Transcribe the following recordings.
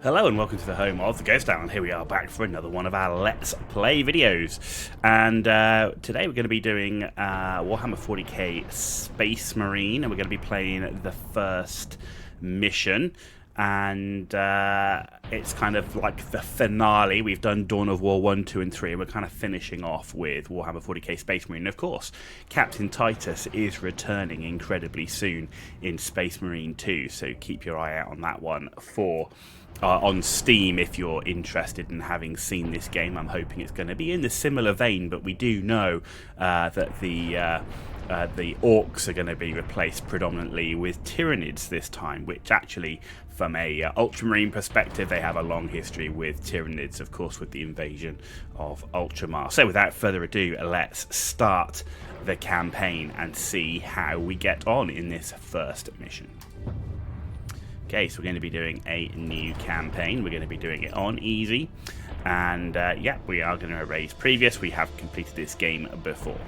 Hello and welcome to the home of the Ghost Town. Here we are back for another one of our Let's Play videos. And today we're going to be doing Warhammer 40k Space Marine, and we're going to be playing the first mission. And it's kind of like the finale. We've done Dawn of War 1, 2 and 3, and we're kind of finishing off with Warhammer 40k Space Marine. And of course, Captain Titus is returning incredibly soon in Space Marine 2, so keep your eye out on that one for... on Steam if you're interested in having seen this game. I'm hoping it's going to be in the similar vein, but we do know that the orcs are going to be replaced predominantly with Tyranids this time, which actually, from a Ultramarine perspective, they have a long history with Tyranids, of course, with the invasion of Ultramar. So without further ado, let's start the campaign and see how we get on in this first mission. Okay, so we're going to be doing a new campaign. We're going to be doing it on easy. And yeah, we are going to erase previous. We have completed this game before.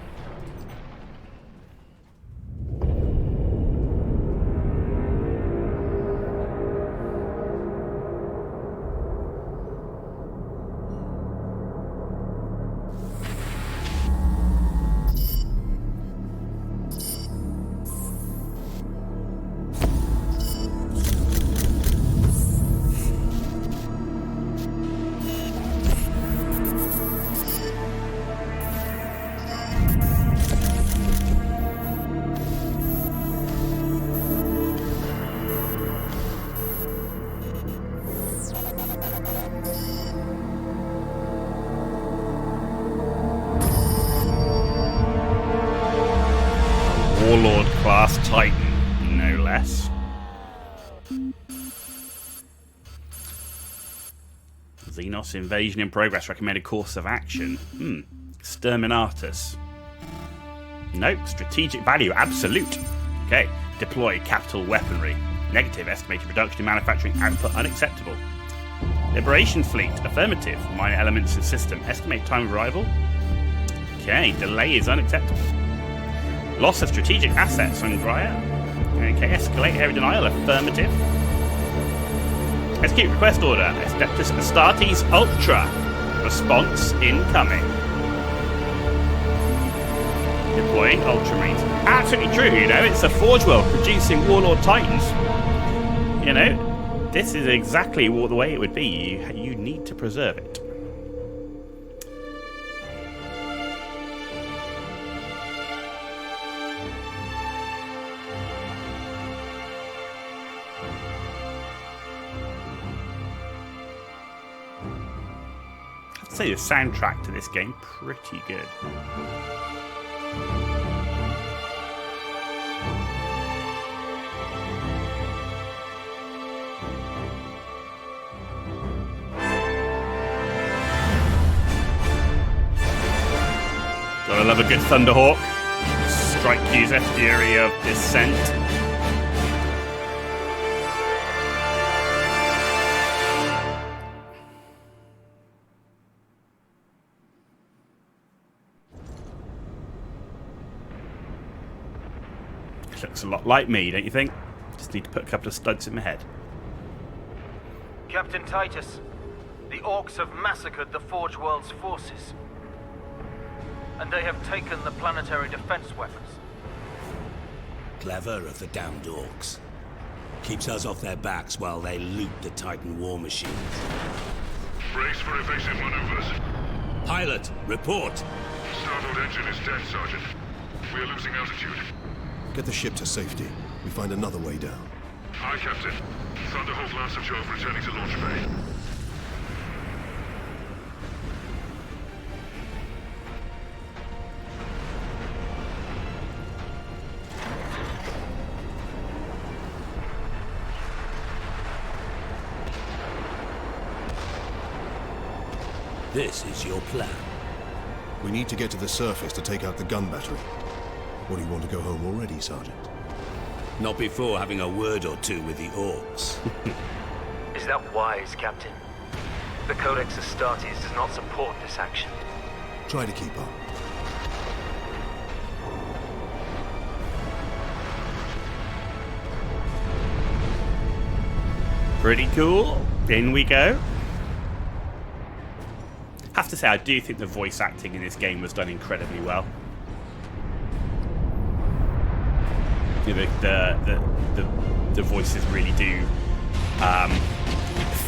Warlord class Titan, no less. Xenos invasion in progress. Recommended course of action. Exterminatus. Nope. Strategic value. Absolute. Okay. Deploy capital weaponry. Negative. Estimated reduction in manufacturing output unacceptable. Liberation fleet. Affirmative. Minor elements in system. Estimate time of arrival. Okay. Delay is unacceptable. Loss of strategic assets on Graya. Okay, escalate area denial. Affirmative. Execute request order. Astartes Ultra. Response incoming. Deploying Ultramarines. Absolutely true, you know. It's a Forge World producing Warlord Titans. You know, this is exactly the way it would be. You need to preserve it. I'd say the soundtrack to this game pretty good. Gotta love a good Thunderhawk. Strike user Fury of Descent. Looks a lot like me, don't you think? Just need to put a couple of studs in my head. Captain Titus, the orcs have massacred the Forge World's forces. And they have taken the planetary defense weapons. Clever of the damned orcs. Keeps us off their backs while they loot the Titan war machines. Brace for evasive maneuvers. Pilot, report! Starboard engine is dead, Sergeant. We are losing altitude. Get the ship to safety. We find another way down. Aye, Captain. Thunderhawk Lance of Jove returning to launch bay. This is your plan. We need to get to the surface to take out the gun battery. Or do you want to go home already, Sergeant? Not before having a word or two with the orcs. Is that wise, Captain? The Codex Astartes does not support this action. Try to keep up. Pretty cool. In we go. Have to say, I do think the voice acting in this game was done incredibly well. You know, the voices really do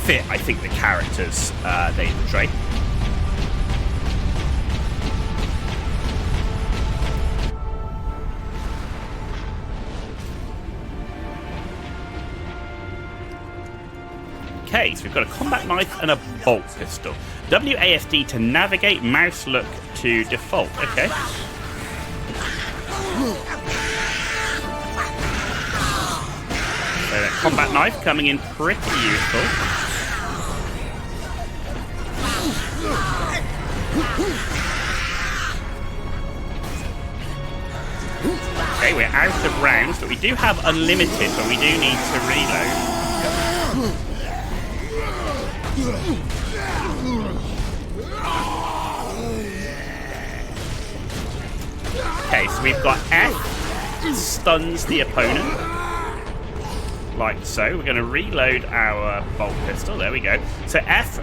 fit, I think, the characters they portray. Okay, so we've got a combat knife and a bolt pistol. WASD to navigate, mouse look to default. Okay. So that combat knife coming in pretty useful. Okay, we're out of rounds, but we do have unlimited, but we do need to reload. Okay, so we've got F stuns the opponent, like so. We're going to reload our bolt pistol. There we go. So F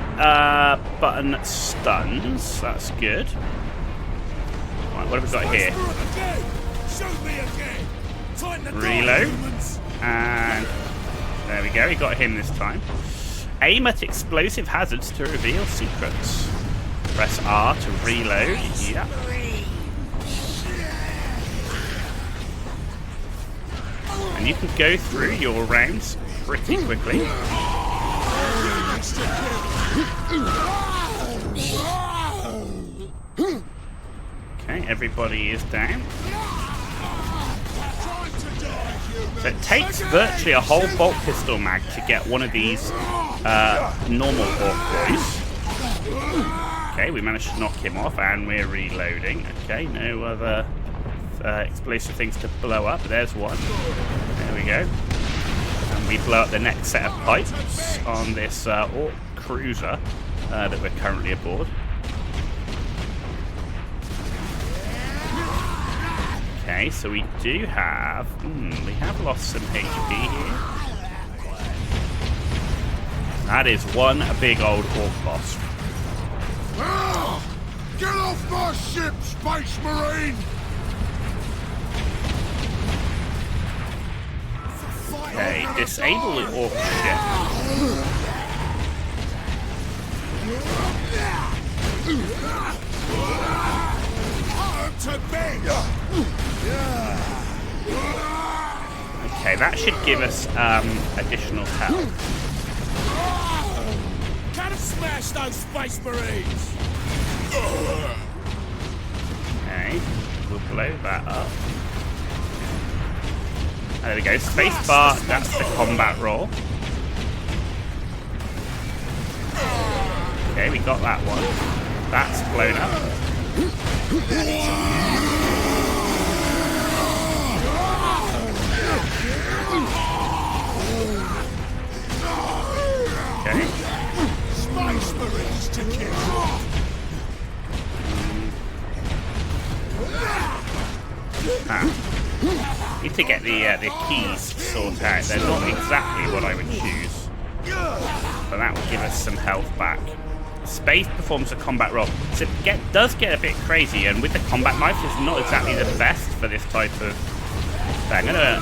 button stuns. That's good. Right, what have we got here? Reload. And there we go. We got him this time. Aim at explosive hazards to reveal secrets. Press R to reload. Yeah. And you can go through your rounds pretty quickly. Okay, everybody is down. So it takes virtually a whole bolt pistol mag to get one of these normal orc boys. Okay, we managed to knock him off and we're reloading. Okay, no other explosive things to blow up. There's one. There we go. And we blow up the next set of pipes on this orc cruiser that we're currently aboard. Okay, so we do have... we have lost some HP here. That is one big old orc boss. Get off my ship, Space Marine! Okay, disable the orc ship. Okay, that should give us additional health. Kind of smash those Space Marines! Okay, we'll blow that up. There we go, space bar, that's the combat roll. Okay, we got that one. That's blown up. Okay. Space Marines to kill! Need to get the keys sorted out. They're not exactly what I would choose, but that will give us some health back. Space performs a combat roll, so it does get a bit crazy, and with the combat knife, it's not exactly the best for this type of thing. I'm gonna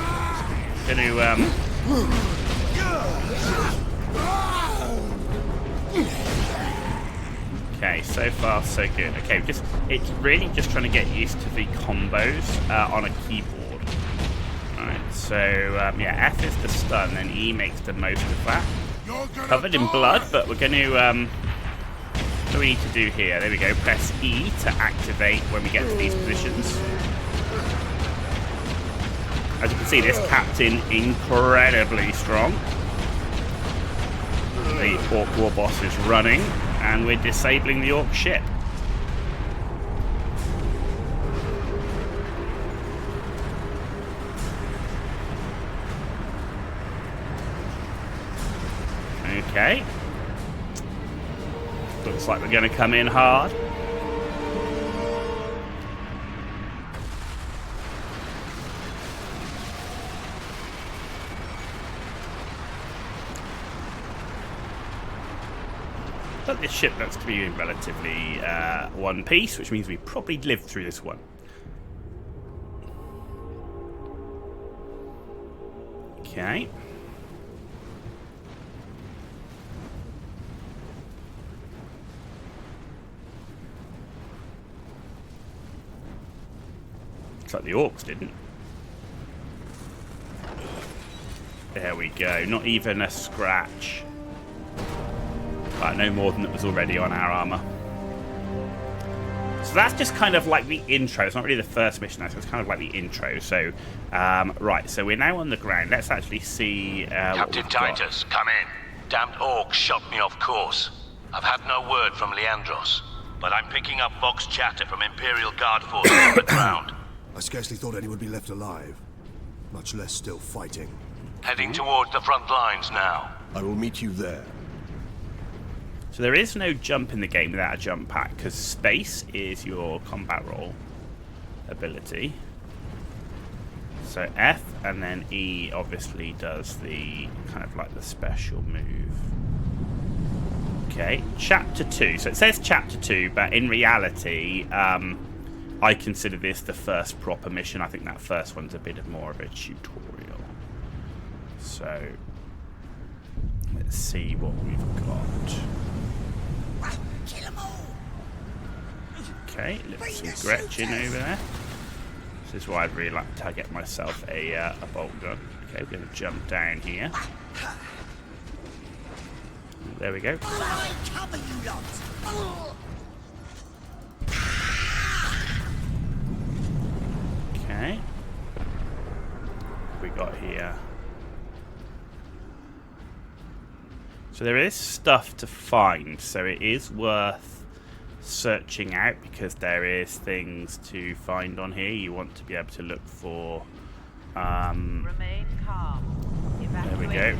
okay, so far so good. Okay, it's really just trying to get used to the combos on a keyboard. Alright, so yeah, F is the stun, and E makes the most of that. Covered in blood, but we're going to what do we need to do here? There we go. Press E to activate when we get to these positions. As you can see, this captain incredibly strong. The orc war boss is running, and we're disabling the orc ship. Okay. Looks like we're going to come in hard. But this ship looks to be in relatively one piece, which means we probably lived through this one. Okay. Looks like the orcs didn't. There we go. Not even a scratch. No more than it was already on our armor. So that's just kind of like the intro. It's not really the first mission, so it's kind of like the intro. So, right, so we're now on the ground. Let's actually see Captain Titus, come in. Damned orcs shot me off course. I've had no word from Leandros, but I'm picking up Vox chatter from Imperial Guard forces on the ground. I scarcely thought anyone would be left alive, much less still fighting. Heading towards the front lines now. I will meet you there. So there is no jump in the game without a jump pack, because space is your combat roll ability. So F and then E obviously does the kind of like the special move. Okay, Chapter 2. So it says Chapter 2, but in reality, I consider this the first proper mission. I think that first one's a bit more of a tutorial. So let's see what we've got. Okay, let's some Gretchen over there. This is why I'd really like to get myself a bolt gun. Okay, we're going to jump down here. There we go. Okay. What we got here? So there is stuff to find, so it is worth searching out because there is things to find on here. You want to be able to look for Remain calm. there we go.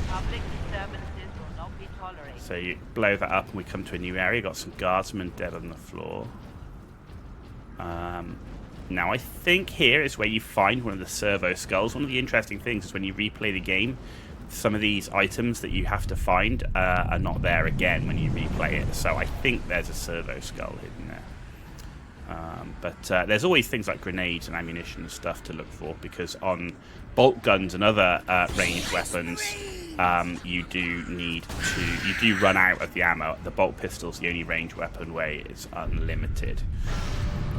Public disturbances will not be tolerated. So you blow that up and we come to a new area. Got some guardsmen dead on the floor. Now I think here is where you find one of the servo skulls. One of the interesting things is when you replay the game, some of these items that you have to find are not there again when you replay it. So I think there's a servo skull hidden there. But there's always things like grenades and ammunition and stuff to look for, because on bolt guns and other ranged weapons, you do run out of the ammo. The bolt pistol's the only ranged weapon where it's unlimited.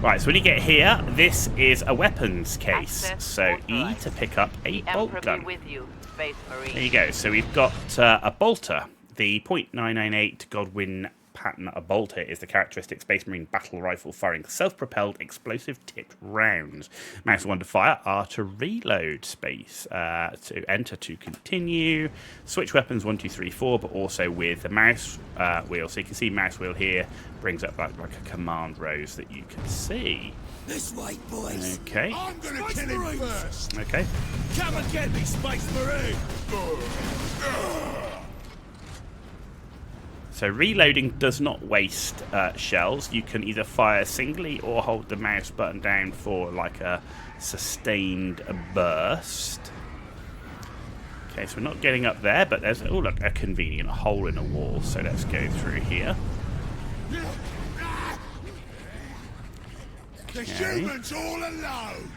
Right, so when you get here, this is a weapons case. So E to pick up a bolt gun. With you, Space Marine. There you go. So we've got a bolter. The .998 Godwin pattern a bolter is the characteristic Space Marine battle rifle firing self-propelled explosive tipped rounds. Mouse 1 to fire, R to reload, space to enter to continue. Switch weapons 1, 2, 3, 4, but also with the mouse wheel. So you can see mouse wheel here brings up like a command rows that you can see. This way, boys. Okay. I'm gonna kill him first. Okay. Come and get me, Space Marine. So reloading does not waste shells. You can either fire singly or hold the mouse button down for like a sustained burst. Okay, so we're not getting up there, but there's look, a convenient hole in a wall. So let's go through here. The humans all alone.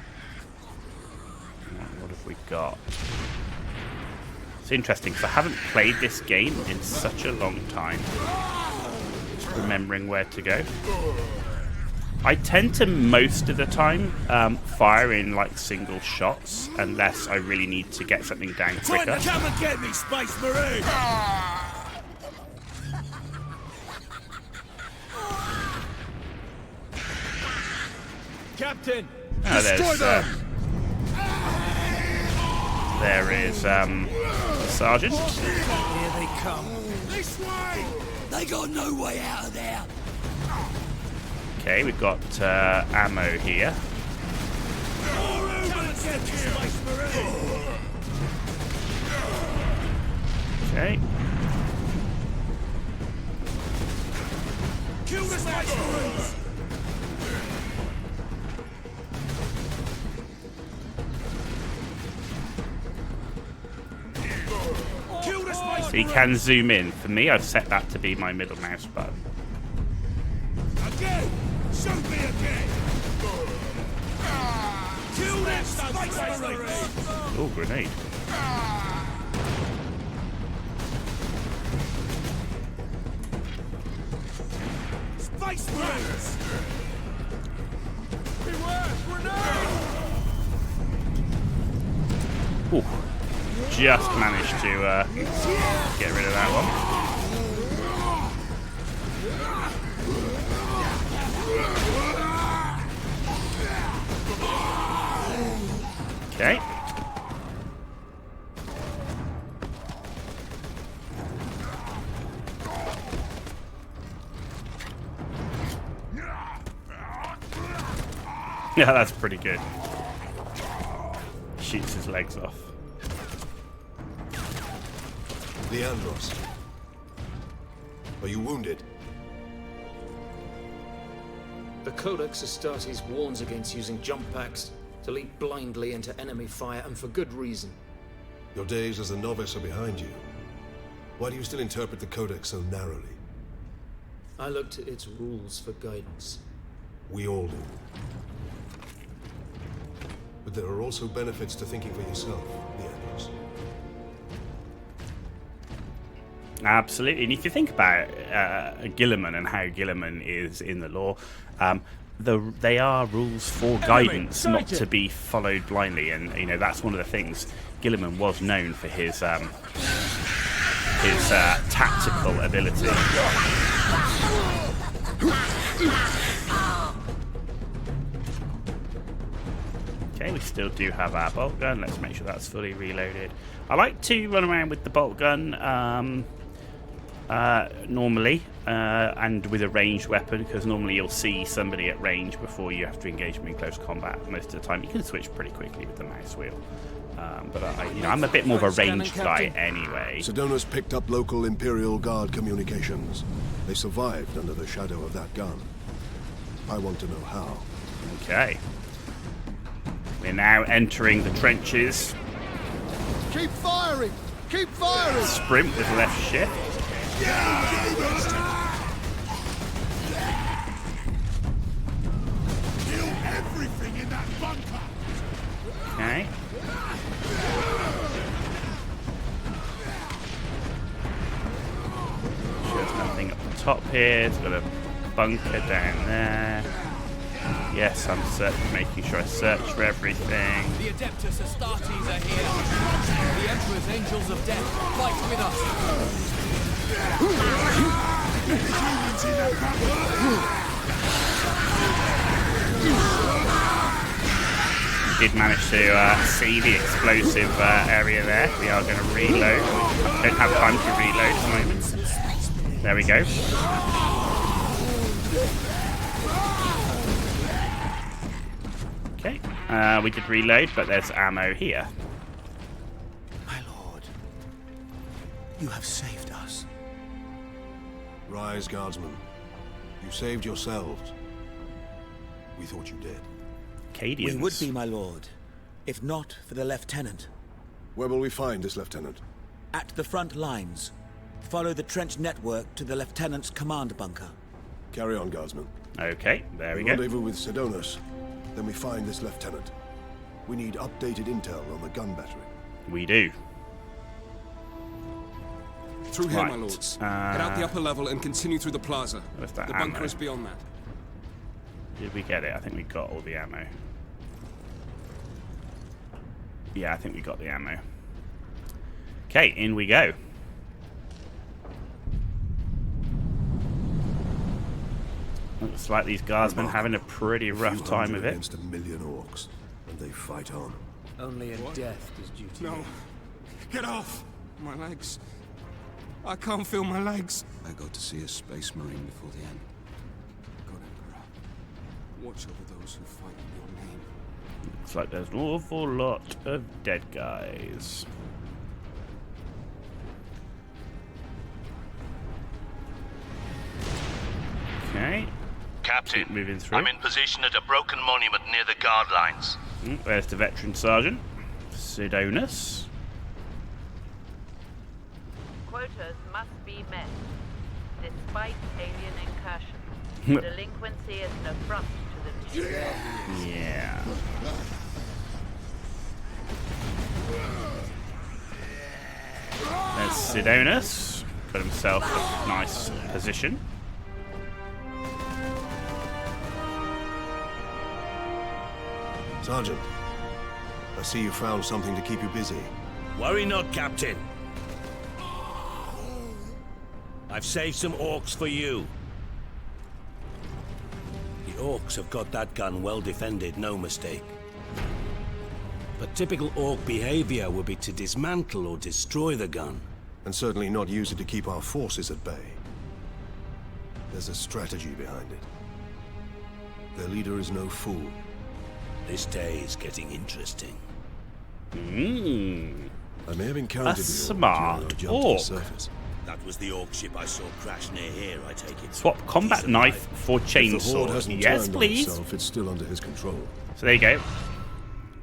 What have we got? It's interesting because I haven't played this game in such a long time. Just remembering where to go. I tend to most of the time fire in like single shots unless I really need to get something down quicker. Time to come and get me, Space Marine. Captain! Destroy them! There is Sergeant. Here they come. This way. They got no way out of there. Okay, we've got ammo here. Okay. Kill the Space Marines. Kill the Space So you can zoom in. For me, I've set that to be my middle mouse button. Again! Shoot me again! Kill that Space Marine! Oh, grenade. Space Marines! Beware! Grenade! Ooh. Just managed to get rid of that one. Okay. Yeah, that's pretty good. Shoots his legs off. Leandros. Are you wounded? The Codex Astartes warns against using jump packs to leap blindly into enemy fire, and for good reason. Your days as a novice are behind you. Why do you still interpret the Codex so narrowly? I look to its rules for guidance. We all do. But there are also benefits to thinking for yourself, Leandros. Absolutely, and if you think about Guilliman and how Guilliman is in the lore, they are rules for guidance, not to be followed blindly. And you know, that's one of the things. Guilliman was known for his tactical ability. Okay, we still do have our bolt gun. Let's make sure that's fully reloaded. I like to run around with the bolt gun normally, and with a ranged weapon, because normally you'll see somebody at range before you have to engage them in close combat. Most of the time you can switch pretty quickly with the mouse wheel. But I'm a bit more of a ranged guy anyway. Sedona's picked up local Imperial Guard communications. They survived under the shadow of that gun. I want to know how. Okay. We're now entering the trenches. Keep firing! Keep firing! Sprint with left shift. Kill everything in that bunker! Okay. There's nothing up the top here. It's got a bunker down there. Yes, I'm making sure I search for everything. The Adeptus Astartes are here. The Emperor's Angels of Death fight with us. Did manage to see the explosive area there. We are going to reload. Don't have time to reload at the moment. There we go. Okay, we did reload, but there's ammo here. My lord, you have saved us. Rise, guardsmen. You saved yourselves. We thought you did. Cadians. We would be, my lord, if not for the lieutenant. Where will we find this lieutenant? At the front lines. Follow the trench network to the lieutenant's command bunker. Carry on, guardsmen. Okay, there we go. Rendezvous with Sedonas. Then we find this lieutenant. We need updated intel on the gun battery. We do. Through here, Right. my lords. Head out the upper level and continue through the plaza. Where's that The bunker ammo? is beyond that. Did we get it? I think we got all the ammo. Yeah, I think we got the ammo. Okay, in we go. Looks like these guardsmen having a pretty rough time of it. Against 1 million orcs, and they fight on. Only in death does duty. No. Get off! My legs. I can't feel my legs. I go to see a space marine before the end. God, Emperor. Watch over those who fight in your name. Looks like there's an awful lot of dead guys. Okay. Captain, Moving through. I'm in position at a broken monument near the guard lines. There's the veteran sergeant, Sedonas. quotas must be met. Despite alien incursions, delinquency is an affront to the peace. Yeah. There's Sidonus. Put himself in a nice position. Sergeant, I see you found something to keep you busy. Worry not, Captain. I've saved some orcs for you. The orcs have got that gun well defended, no mistake. But typical orc behavior would be to dismantle or destroy the gun. And certainly not use it to keep our forces at bay. There's a strategy behind it. Their leader is no fool. This day is getting interesting. I may have encountered A smart orc. surface. That was the orc ship I saw crash near here, I take it. Swap combat knife for If the horde chainsaw. hasn't Yes, turned on please. itself, it's still under his control. So there you go.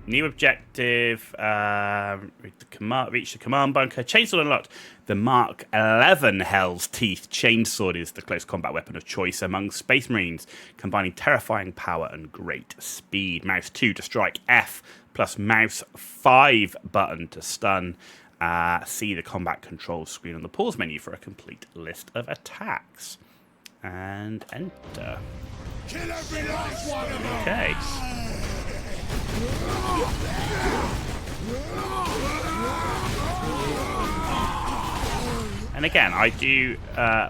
New objective. Reach the command bunker. Chainsaw unlocked. The Mark 11 Hell's Teeth chainsword is the close combat weapon of choice among Space Marines, combining terrifying power and great speed. Mouse 2 to strike, F plus mouse 5 button to stun. See the combat controls screen on the pause menu for a complete list of attacks. And enter. Kill every last one of them! Okay. And again, I do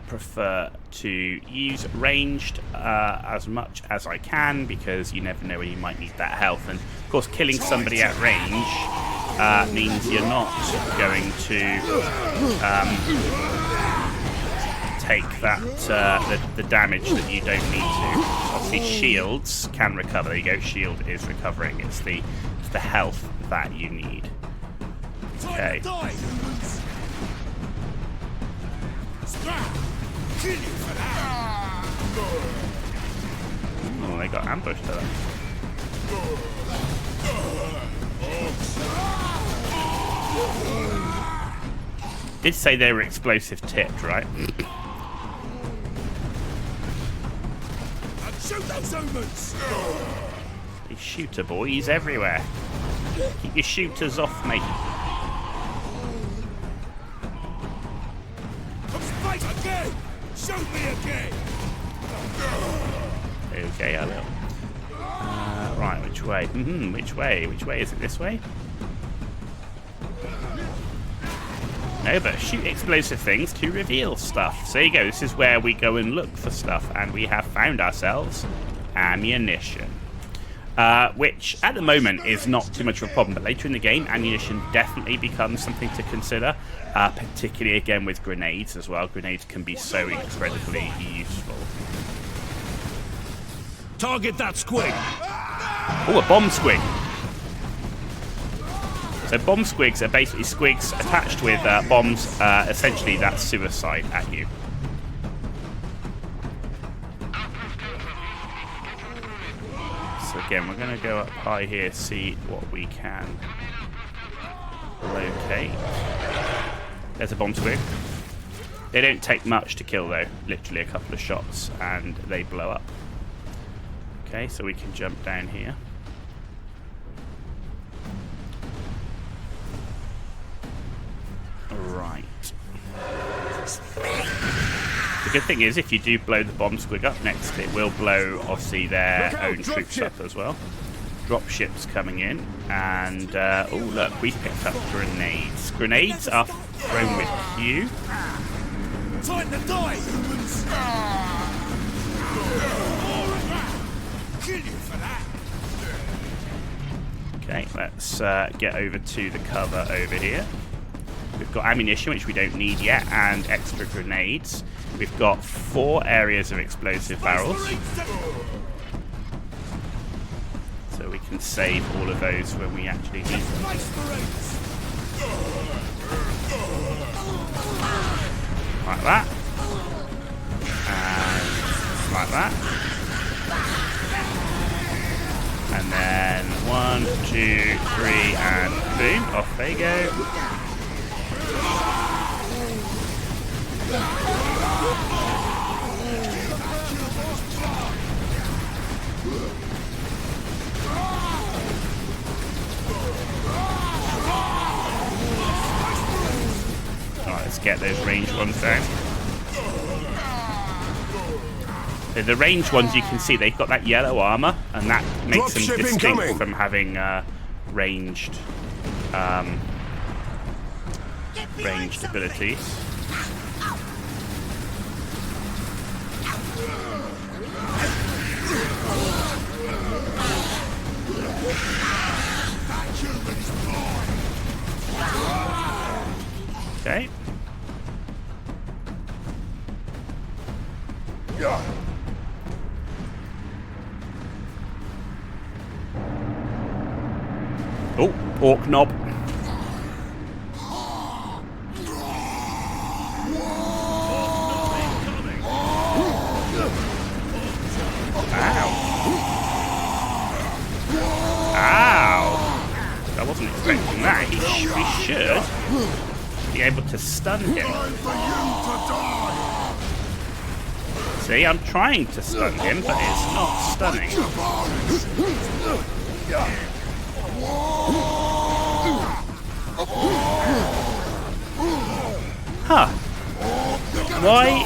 prefer to use ranged as much as I can, because you never know when you might need that health. And of course, killing somebody at range means you're not going to take that the damage that you don't need to. Obviously, shields can recover. There you go. Shield is recovering. It's the health that you need. Okay. Oh, they got ambushed there. Did say they were explosive tipped, right? Shoot those humans! These shooter boys everywhere. Keep your shooters off me. Come fight again! Shoot me again! Okay, I will. Right, which way? Which way? Which way? Is it this way? No, but shoot explosive things to reveal stuff. So there you go. This is where we go and look for stuff, and we have found ourselves ammunition. Which, at the moment, is not too much of a problem, but later in the game, ammunition definitely becomes something to consider, particularly, again, with grenades as well. Grenades can be so incredibly useful. Target that squig! Oh, a bomb squig! So bomb squigs are basically squigs attached with bombs. Essentially, that's suicide at you. So again, we're going to go up high here, see what we can locate. There's a bomb squig. They don't take much to kill, though. Literally a couple of shots, and they blow up. Okay, so we can jump down here. Right. The good thing is, if you do blow the bomb squig up next, it will blow, obviously, their own troops up as well. Drop ships coming in, and oh look, we picked up grenades. Grenades are thrown with Q. Time to die, humans! Kill you for that! Okay, let's get over to the cover over here. We've got ammunition, which we don't need yet, and extra grenades. We've got 4 areas of explosive barrels. So we can save all of those when we actually need them. Like that. And like that. And then 1, 2, 3, and boom, off they go. Let's get those ranged ones down. So the ranged ones, you can see they've got that yellow armor, and that makes them distinct from having ranged abilities. Okay. Oh, orc knob. I wasn't expecting that. He should be able to stun him. See, I'm trying to stun him, but it's not stunning. Huh. Why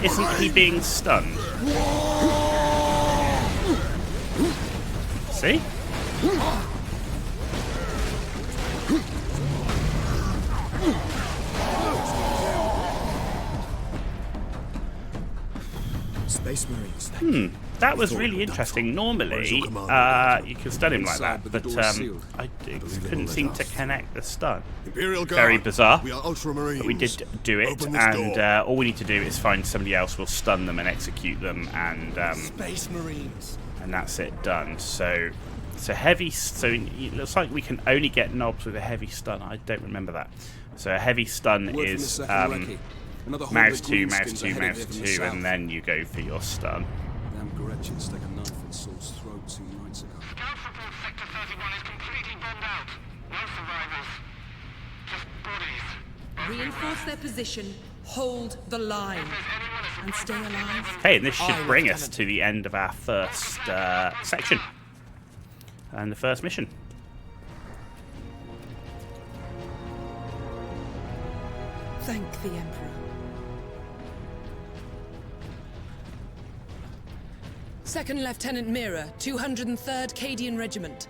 isn't he being stunned? See? Space Marines. That was really interesting. Normally, you can stun him like that, but I couldn't seem to connect the stun. Very bizarre. We are Ultramarines. But we did do it, and all we need to do is find somebody else will stun them and execute them, and Space Marines. And that's it, done. So heavy. So it looks like we can only get knobs with a heavy stun. I don't remember that. So a heavy stun is mouse 2, mouse 2, mouse 2, and then you go for your stun. Damn Gretchen stuck a knife in Saul's throat 2 nights ago. Scout report Sector 31 is completely bombed out. No survivors. Just bodies. Reinforce their position, hold the line, and stay alive. Okay, and this should bring us to the end of our first section. And the first mission. Thank the Emperor. Second Lieutenant Mira, 203rd Cadian Regiment.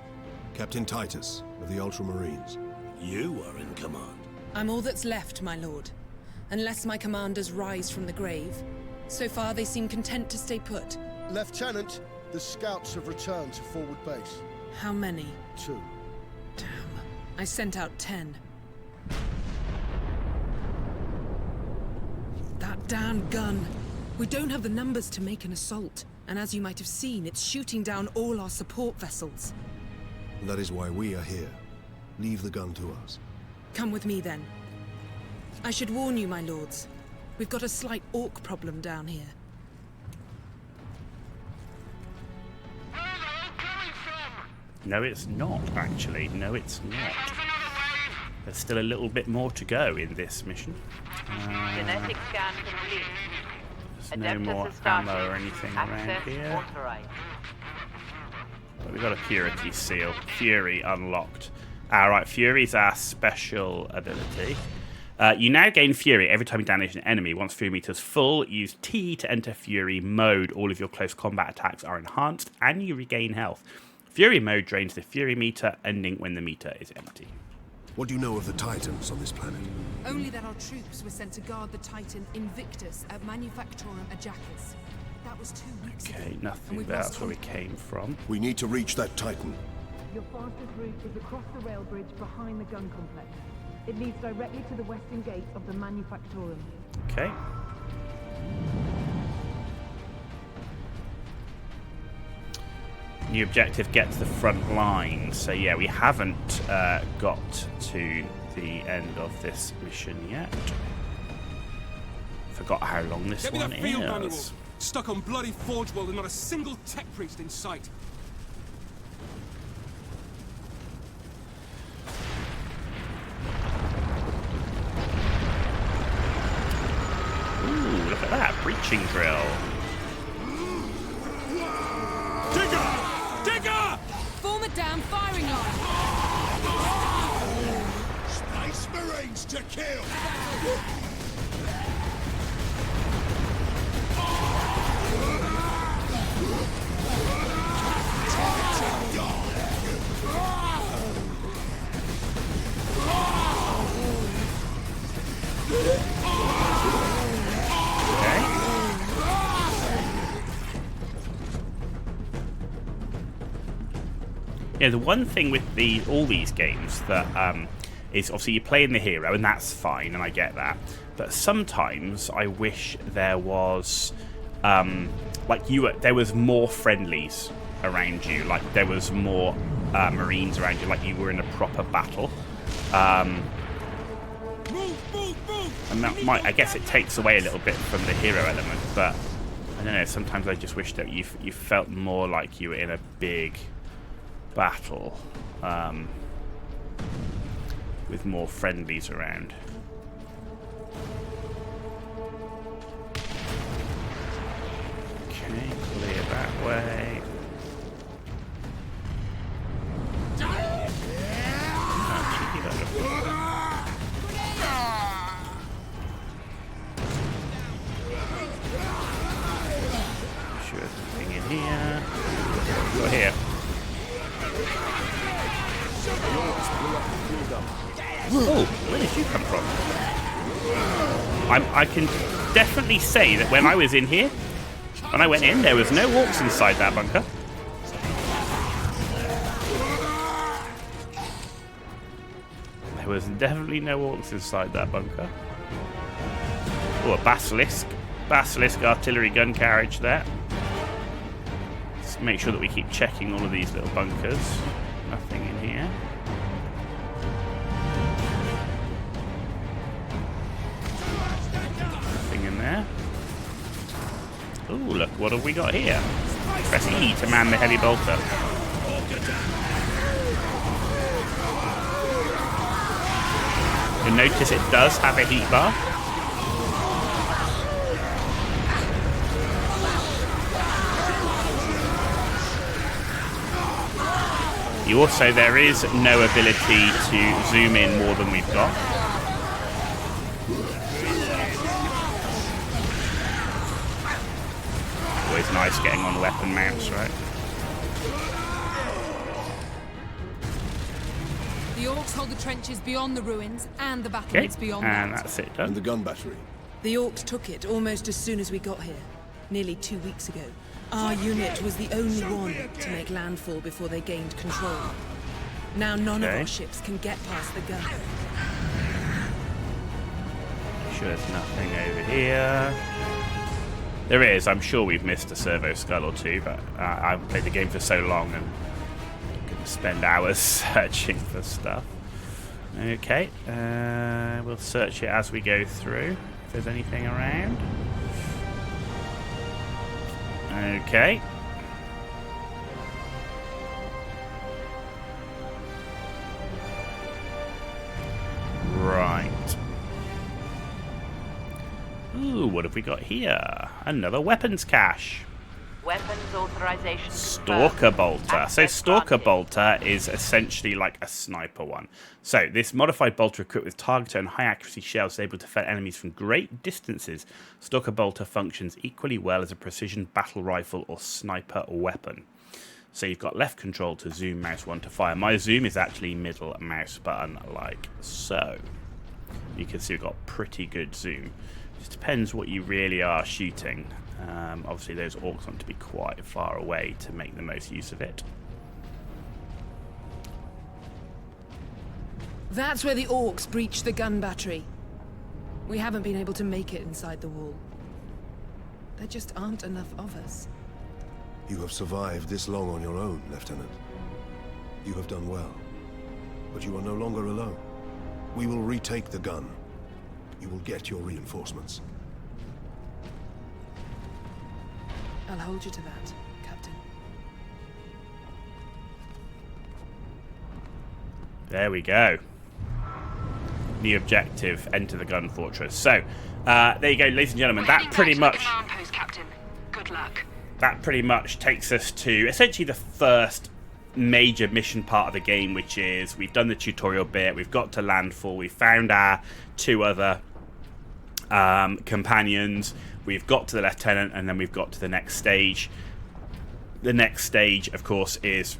Captain Titus of the Ultramarines. You are in command. I'm all that's left, my lord. Unless my commanders rise from the grave. So far, they seem content to stay put. Lieutenant, the scouts have returned to forward base. How many? 2. Damn. I sent out 10. That damn gun. We don't have the numbers to make an assault. And as you might have seen, it's shooting down all our support vessels. That is why we are here. Leave the gun to us. Come with me, then. I should warn you, my lords. We've got a slight orc problem down here. No, it's not, actually. No, it's not. There's still a little bit more to go in this mission. Genetic scan complete. There's no more ammo or anything around here. But we've got a Purity seal. Fury unlocked. Alright, Fury's our special ability. You now gain Fury every time you damage an enemy. Once Fury meter's full, use T to enter Fury mode. All of your close combat attacks are enhanced, and you regain health. Fury mode drains the Fury meter, ending when the meter is empty. What do you know of the Titans on this planet? Only that our troops were sent to guard the Titan Invictus at Manufactorum Ajacis. That was 2 weeks ago. Okay, nothing. That's where we came from. We need to reach that Titan. Your fastest route is across the rail bridge behind the gun complex. It leads directly to the western gate of the Manufactorum. Okay. New objective, get to the front line. So yeah, we haven't got to the end of this mission yet. Forgot how long this one Get me that field manual. is. Stuck on bloody Forge World and not a single tech priest in sight. Ooh, look at that, breaching drill. Form a damn firing line! Space Marines to kill! Yeah, the one thing with all these games that is obviously you're playing the hero, and that's fine, and I get that. But sometimes I wish there was, there was more friendlies around you, like there was more Marines around you, like you were in a proper battle. And that might, I guess, it takes away a little bit from the hero element, but I don't know. Sometimes I just wish that you felt more like you were in a big battle with more friendlies around. Okay, clear that way. Sure, there's nothing in here. Go here. Oh, where did you come from? I can definitely say that when I was in here, when I went in, there was no orcs inside that bunker. There was definitely no orcs inside that bunker. Oh, a basilisk. Basilisk artillery gun carriage there. Let's make sure that we keep checking all of these little bunkers. Nothing in here. Nothing in there. Ooh, look, what have we got here? Press E to man the heavy bolter. You'll notice it does have a heat bar. You also, there is no ability to zoom in more than we've got. Always nice getting on weapon mounts, right? The orcs hold the trenches beyond the ruins and the battlements beyond that. And that's it done. And the gun battery? The orcs took it almost as soon as we got here, nearly 2 weeks ago. Our unit was the only one to make landfall before they gained control. Now none of our ships can get past the gun. Sure there's nothing over here. There is. I'm sure we've missed a servo skull or two, but I've played the game for so long and can spend hours searching for stuff. Okay, we'll search it as we go through, if there's anything around. Okay. Right. Ooh, what have we got here? Another weapons cache. Weapons authorization. Stalker bolter. So Stalker bolter is essentially like a sniper one. So this modified bolter equipped with targeter and high accuracy shells is able to defend enemies from great distances. Stalker bolter functions equally well as a precision battle rifle or sniper weapon. So you've got left control to zoom, mouse 1 to fire. My zoom is actually middle mouse button like so. You can see we've got pretty good zoom. It depends what you really are shooting. Obviously those orcs want to be quite far away to make the most use of it. That's where the orcs breached the gun battery. We haven't been able to make it inside the wall. There just aren't enough of us. You have survived this long on your own, Lieutenant. You have done well. But you are no longer alone. We will retake the gun. You will get your reinforcements. I'll hold you to that, Captain. There we go. New objective, enter the gun fortress. So, there you go, ladies and gentlemen. That pretty much... Post, Captain. Good luck. That pretty much takes us to essentially the first major mission part of the game, which is we've done the tutorial bit, we've got to landfall, we've found our 2 other companions, we've got to the lieutenant, and then we've got to the next stage. The next stage, of course, is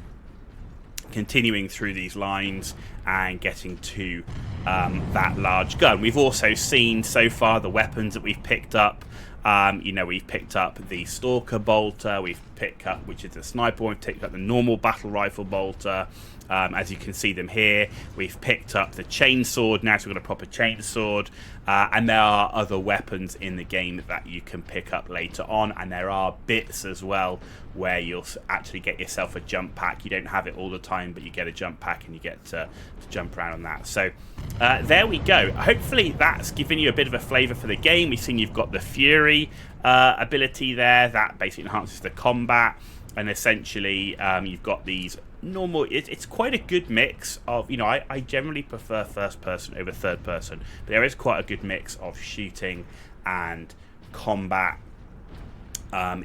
continuing through these lines and getting to that large gun. We've also seen so far the weapons that we've picked up You know, we've picked up the Stalker Bolter, we've picked up, which is the sniper one, we've picked up the normal battle rifle bolter. As you can see them here, we've picked up the chainsword now, so we've got a proper chainsword, and there are other weapons in the game that you can pick up later on, and there are bits as well where you'll actually get yourself a jump pack. You don't have it all the time, but you get a jump pack and you get to jump around on that. So there we go. Hopefully that's given you a bit of a flavour for the game. We've seen you've got the Fury ability there, that basically enhances the combat, and essentially you've got these normal, it's quite a good mix of, you know, I generally prefer first person over third person, but there is quite a good mix of shooting and combat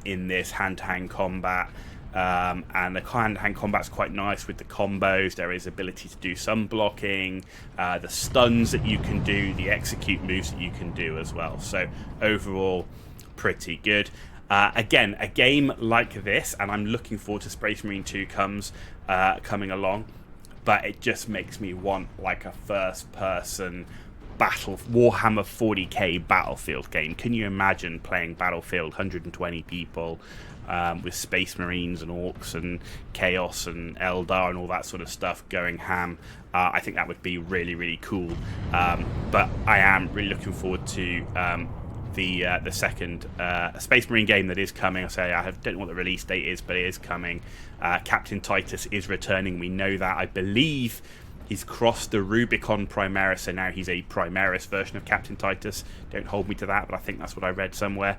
in this hand-to-hand combat, and the hand-to-hand combat's quite nice with the combos. There is ability to do some blocking, the stuns that you can do, the execute moves that you can do as well. So overall, pretty good. Again, a game like this, and I'm looking forward to Space Marine 2 coming along, but it just makes me want like a first-person Warhammer 40k Battlefield game. Can you imagine playing Battlefield, 120 people, with Space Marines and Orcs and Chaos and Eldar and all that sort of stuff going ham? I think that would be really, really cool. But I am really looking forward to the second Space Marine game that is coming. I don't know what the release date is, but it is coming. Captain Titus is returning. We know that. I believe he's crossed the Rubicon Primaris, so now he's a Primaris version of Captain Titus. Don't hold me to that, but I think that's what I read somewhere.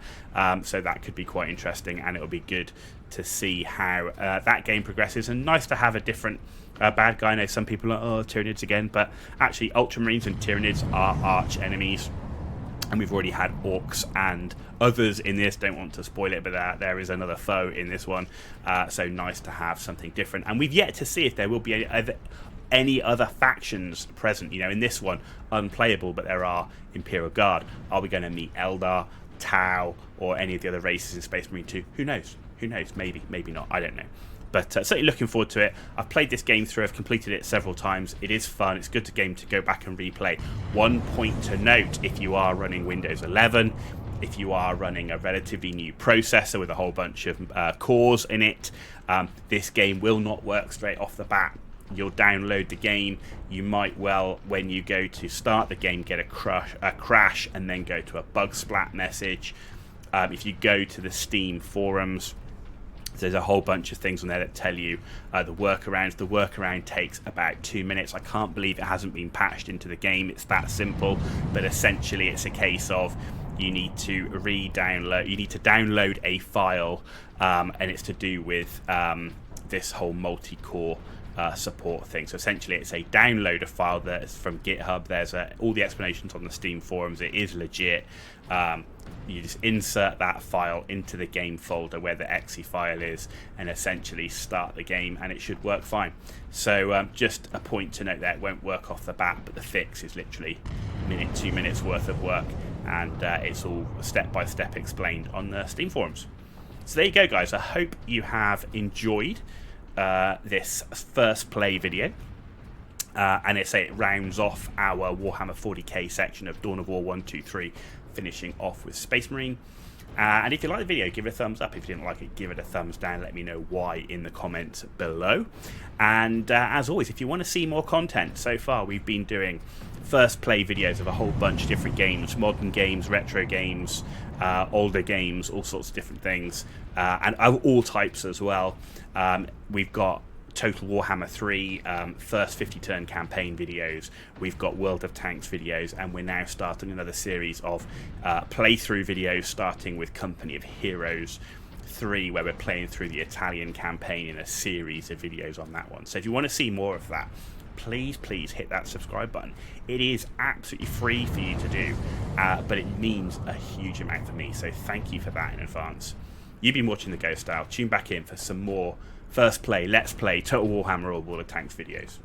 So that could be quite interesting, and it'll be good to see how that game progresses. And nice to have a different bad guy. I know some people are, oh, Tyranids again, but actually Ultramarines and Tyranids are arch enemies. And we've already had Orcs and others in this. Don't want to spoil it, but there is another foe in this one. So nice to have something different. And we've yet to see if there will be any other factions present. You know, in this one, unplayable, but there are Imperial Guard. Are we going to meet Eldar, Tau, or any of the other races in Space Marine 2? Who knows? Who knows? Maybe, maybe not. I don't know. But certainly looking forward to it. I've played this game through. I've completed it several times. It is fun. It's a good game to go back and replay. One point to note, if you are running Windows 11, if you are running a relatively new processor with a whole bunch of cores in it, this game will not work straight off the bat. You'll download the game. You might well, when you go to start the game, get a crash and then go to a bug splat message. If you go to the Steam forums, there's a whole bunch of things on there that tell you the workarounds. The workaround takes about 2 minutes. I can't believe it hasn't been patched into the game. It's that simple. But essentially, it's a case of you need to re-download. You need to download a file, and it's to do with this whole multi-core support thing. So essentially, it's a download a file that's from GitHub. There's all the explanations on the Steam forums. It is legit. You just insert that file into the game folder where the exe file is, and essentially start the game, and it should work fine. So just a point to note there, it won't work off the bat, but the fix is literally a minute, 2 minutes worth of work, and it's all step by step explained on the Steam forums. So there you go, guys. I hope you have enjoyed this first play video. And it rounds off our Warhammer 40k section of Dawn of War 1, 2, 3, finishing off with Space Marine. And if you like the video, give it a thumbs up. If you didn't like it, give it a thumbs down. Let me know why in the comments below. And as always, if you want to see more content, so far we've been doing first play videos of a whole bunch of different games, modern games, retro games, older games, all sorts of different things, and of all types as well. We've got Total Warhammer 3 first 50-turn campaign videos. We've got World of Tanks videos, and we're now starting another series of playthrough videos, starting with Company of Heroes 3, where we're playing through the Italian campaign in a series of videos on that one. So if you want to see more of that, please hit that subscribe button. It is absolutely free for you to do, but it means a huge amount for me, so thank you for that in advance. You've been watching The Ghost Style. Tune back in for some more first play, let's play, Total Warhammer or World of Tanks videos.